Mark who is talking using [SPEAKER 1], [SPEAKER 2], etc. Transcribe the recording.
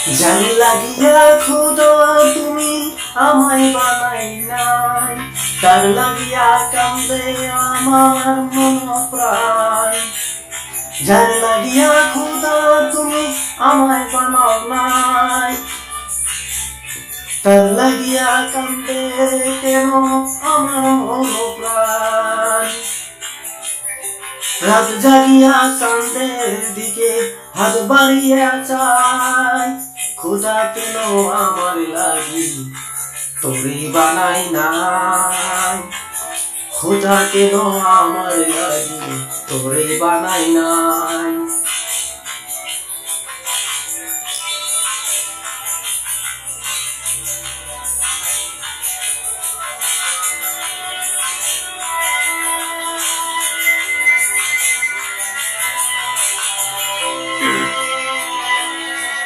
[SPEAKER 1] জান লাগিয়া খোদা তুমি আমায় বানাই নাই, তার লাগিয়া কান্দে আমার মন প্রাণ। জান লাগিয়া খোদা তুমি আমায় বানাও নাই, তার লাগিয়া কান্দে কেন আমার মন প্রাণ। রাত জাগিয়া চাঁদের দিকে হাত বাড়িয়া চাই, খোদা কেন আমার লাগি তোরে বানাই নাই, খোদা কেন আমার লাগি তোরে বানাই নাই।